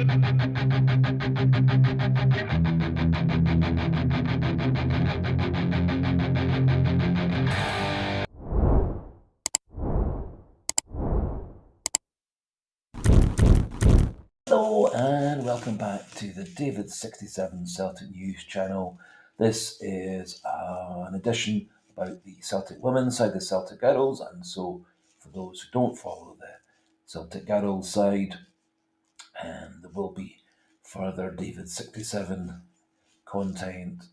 Hello and welcome back to the David67 Celtic News channel. This is an edition about the Celtic women's side, the Celtic Girls, and so for those who don't follow the Celtic Girls side, there will be further David67 content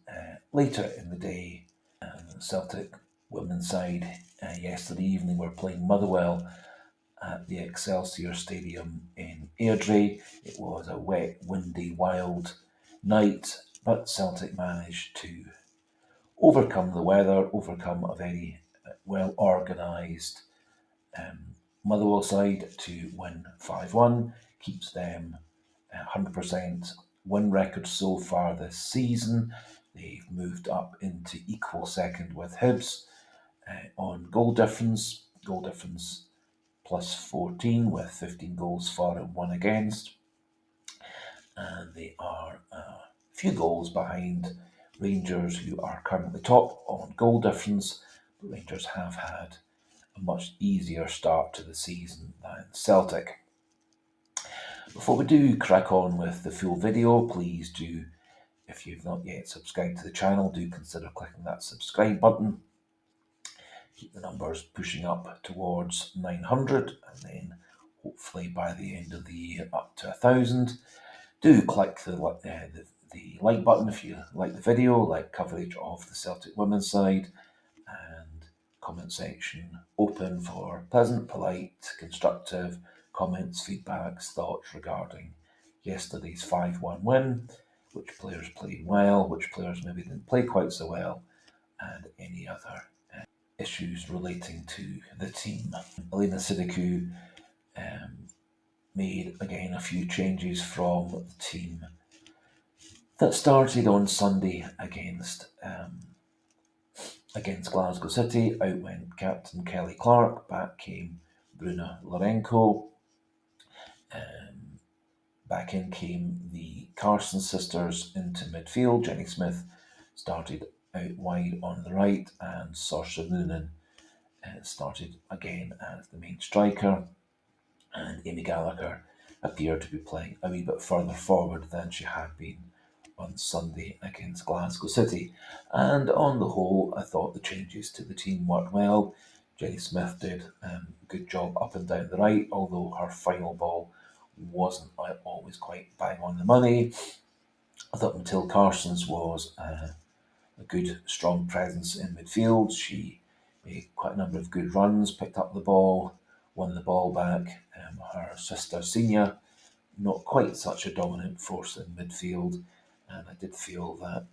later in the day. The Celtic women's side yesterday evening were playing Motherwell at the Excelsior Stadium in Airdrie. It was a wet, windy, wild night, but Celtic managed to overcome the weather, overcome a very well organised Motherwell side to win 5-1, keeps them 100% win record so far this season. They've moved up into equal second with Hibs on goal difference plus 14 with 15 goals for and 1 against. And they are a few goals behind Rangers, who are currently top on goal difference. But Rangers have had a much easier start to the season than Celtic. Before we do crack on with the full video, please do, if you've not yet subscribed to the channel, do consider clicking that subscribe button. Keep the numbers pushing up towards 900, and then hopefully by the end of the year up to 1,000. Do click the like button if you like the video, like coverage of the Celtic women's side, and comment section open for pleasant, polite, constructive comments, feedbacks, thoughts regarding yesterday's 5-1 win, which players played well, which players maybe didn't play quite so well, and any other issues relating to the team. Elena Sidikou made again a few changes from the team that started on Sunday against Glasgow City. Out went captain Kelly Clark, back came Bruna Lorenko, back in came the Carson sisters into midfield. Jenny Smith started out wide on the right, and Saoirse Noonan started again as the main striker, and Amy Gallacher appeared to be playing a wee bit further forward than she had been on Sunday against Glasgow City. And on the whole, I thought the changes to the team worked well. Jenny Smith did a good job up and down the right, although her final ball wasn't always quite bang on the money. I thought Matilda Carson's was a good, strong presence in midfield. She made quite a number of good runs, picked up the ball, won the ball back. Her sister Senior, not quite such a dominant force in midfield, and I did feel that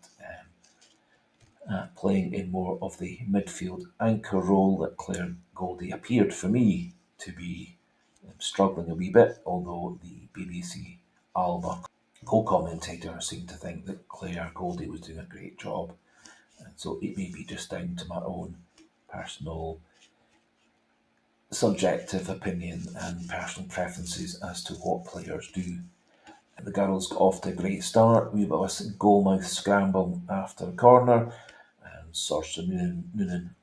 playing in more of the midfield anchor role, that Claire Goldie appeared for me to be struggling a wee bit, although the BBC Alba co-commentator seemed to think that Claire Goldie was doing a great job. And so it may be just down to my own personal subjective opinion and personal preferences as to what players do. The girls got off to a great start. We got a goal-mouth scramble after a corner, and Saoirse Noonan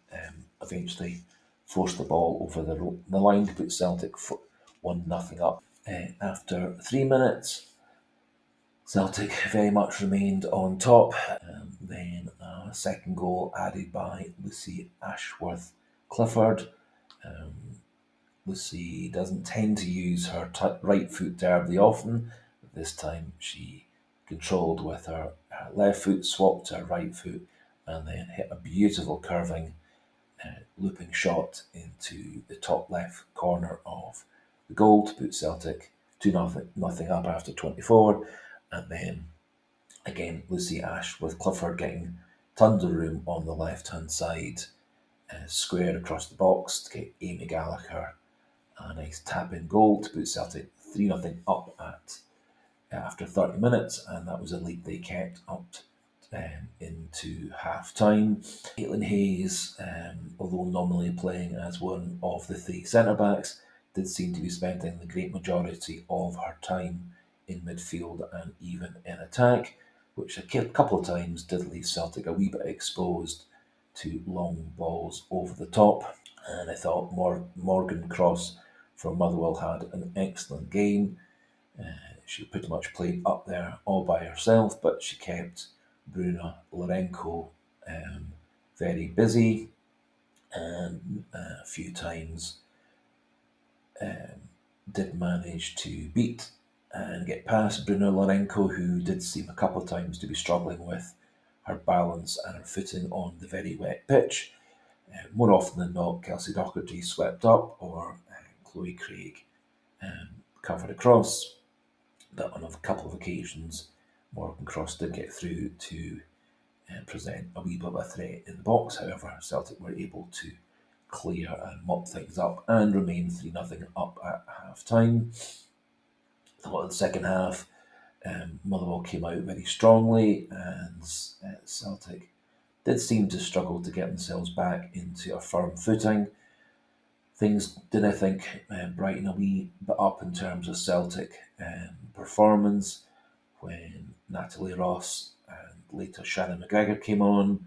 eventually forced the ball over the line to put Celtic 1-0 up. After 3 minutes, Celtic very much remained on top. Then a second goal added by Lucy Ashworth-Clifford. Lucy doesn't tend to use her right foot terribly often, but this time she controlled with her left foot, swapped to her right foot, and then hit a beautiful curving looping shot into the top left corner of the goal to put Celtic 2-0 up after 24. And then again, Lucy Ashworth-Clifford getting tons of room on the left hand side, squared across the box to get Amy Gallacher a nice tap in goal to put Celtic 3-0 up after 30 minutes, and that was a lead they kept up into half time. Caitlin Hayes, although nominally playing as one of the 3 centre backs, did seem to be spending the great majority of her time in midfield and even in attack, which a couple of times did leave Celtic a wee bit exposed to long balls over the top. And I thought Morgan Cross from Motherwell had an excellent game. She pretty much played up there all by herself, but she kept Bruna Lorenko very busy, and a few times did manage to beat and get past Bruna Lorenko, who did seem a couple of times to be struggling with her balance and her footing on the very wet pitch. More often than not, Kelsey Doherty swept up, or Chloe Craig covered across. But on a couple of occasions, Morgan Cross did get through to present a wee bit of a threat in the box. However, Celtic were able to clear and mop things up and remain 3-0 up at half time. Thought in the second half, Motherwell came out very strongly, and Celtic did seem to struggle to get themselves back into a firm footing. Things did, I think, brighten a wee bit up in terms of Celtic performance when Natalie Ross and later Shannon McGregor came on.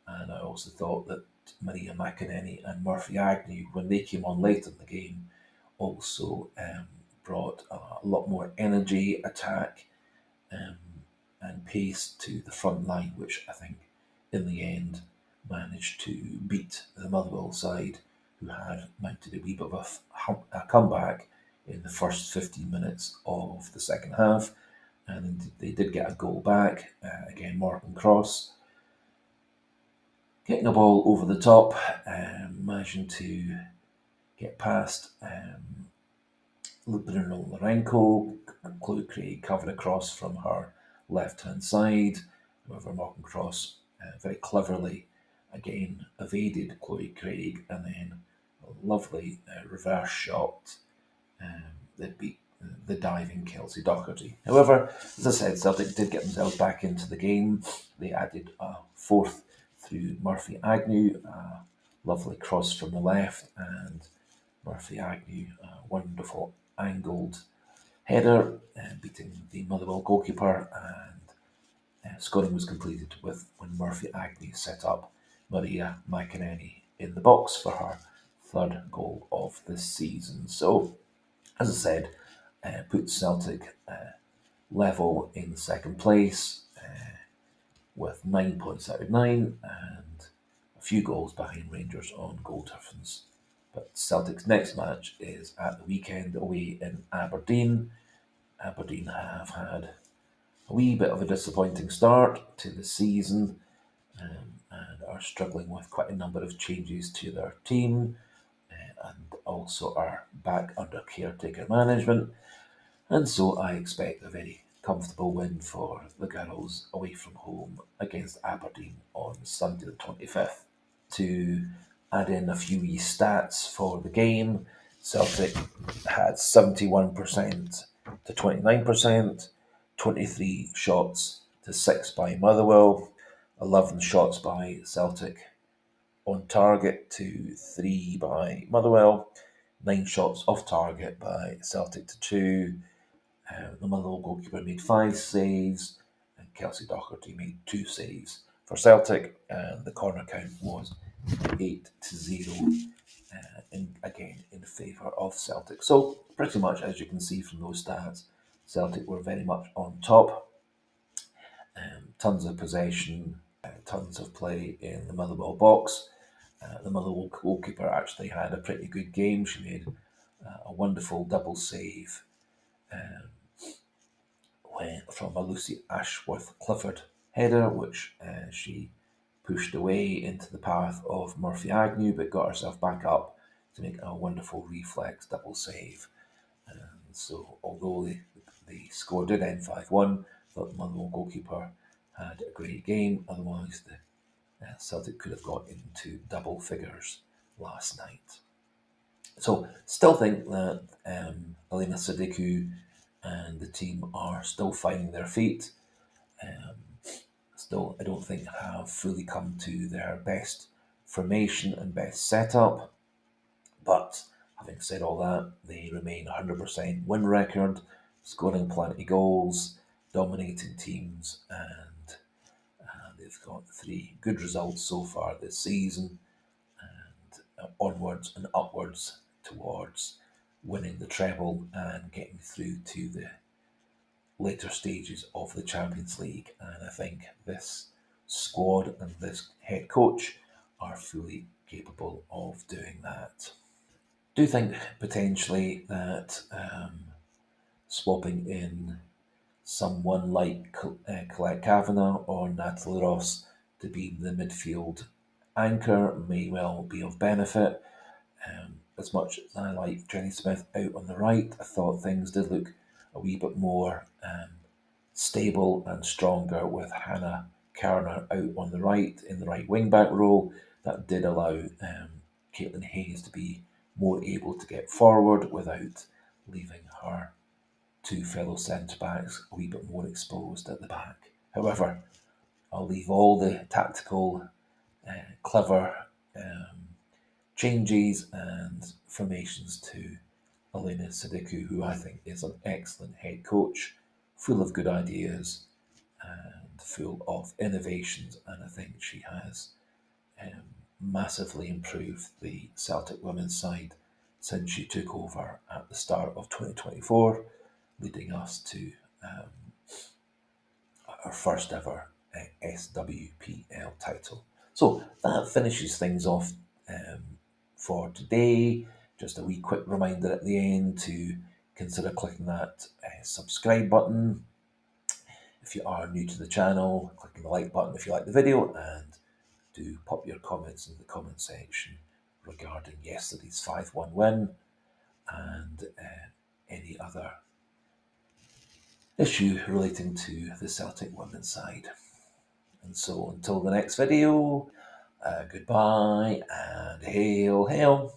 And I also thought that Maria McAnenay and Murphy Agnew, when they came on late in the game, also brought a lot more energy, attack, and pace to the front line, which I think in the end managed to beat the Motherwell side, who had mounted a wee bit of a comeback in the first 15 minutes of the second half. And they did get a goal back. Again, Morgan Cross getting the ball over the top, managing to get past Bruno Lorenko. Chloe Craig covered across from her left-hand side. However, Morgan Cross very cleverly again evaded Chloe Craig, and then a lovely reverse shot that beat the diving Kelsey Doherty. However, as I said, Celtic did get themselves back into the game. They added a fourth through Murphy Agnew, a lovely cross from the left, and Murphy Agnew, a wonderful angled header, beating the Motherwell goalkeeper, and scoring was completed with when Murphy Agnew set up Maria McAnenay in the box for her third goal of the season. So, as I said, put Celtic level in second place with 9 points out of 9 and a few goals behind Rangers on goal difference. But Celtic's next match is at the weekend away in Aberdeen. Aberdeen have had a wee bit of a disappointing start to the season and are struggling with quite a number of changes to their team and also are back under caretaker management. And so I expect a very comfortable win for the Girls away from home against Aberdeen on Sunday the 25th. To add in a few wee stats for the game, Celtic had 71% to 29%, 23 shots to 6 by Motherwell, 11 shots by Celtic on target to 3 by Motherwell, 9 shots off target by Celtic to 2. The Motherwell goalkeeper made 5 saves, and Kelsey Doherty made 2 saves for Celtic, and the corner count was 8-0, again in favour of Celtic. So, pretty much as you can see from those stats, Celtic were very much on top. Tons of possession, tons of play in the Motherwell box. The Motherwell goalkeeper actually had a pretty good game. She made a wonderful double save from a Lucy Ashworth-Clifford header, which she pushed away into the path of Murphy Agnew, but got herself back up to make a wonderful reflex double save. And so, although the score did end 5-1, thought the Motherwell goalkeeper had a great game. Otherwise, the Celtic could have got into double figures last night. So, still think that Elena Sadiku and the team are still finding their feet. Still, I don't think have fully come to their best formation and best setup. But having said all that, they remain 100% win record. scoring plenty goals, dominating teams, and they've got 3 good results so far this season, and onwards and upwards towards winning the treble and getting through to the later stages of the Champions League. And I think this squad and this head coach are fully capable of doing that. Do think potentially that swapping in someone like Colette Kavanagh or Natalie Ross to be the midfield anchor may well be of benefit. As much as I like Jenny Smith out on the right, I thought things did look a wee bit more stable and stronger with Hannah Kerner out on the right in the right wing back role. That did allow Caitlin Hayes to be more able to get forward without leaving her 2 fellow centre backs a wee bit more exposed at the back. However, I'll leave all the tactical, clever changes and formations to Elena Sidiku, who I think is an excellent head coach, full of good ideas and full of innovations, and I think she has massively improved the Celtic women's side since she took over at the start of 2024, leading us to our first ever SWPL title. So that finishes things off for today. Just a wee quick reminder at the end to consider clicking that subscribe button if you are new to the channel, clicking the like button if you like the video, and do pop your comments in the comment section regarding yesterday's 5-1 win and any other issue relating to the Celtic women's side. And so until the next video, goodbye and hail, hail.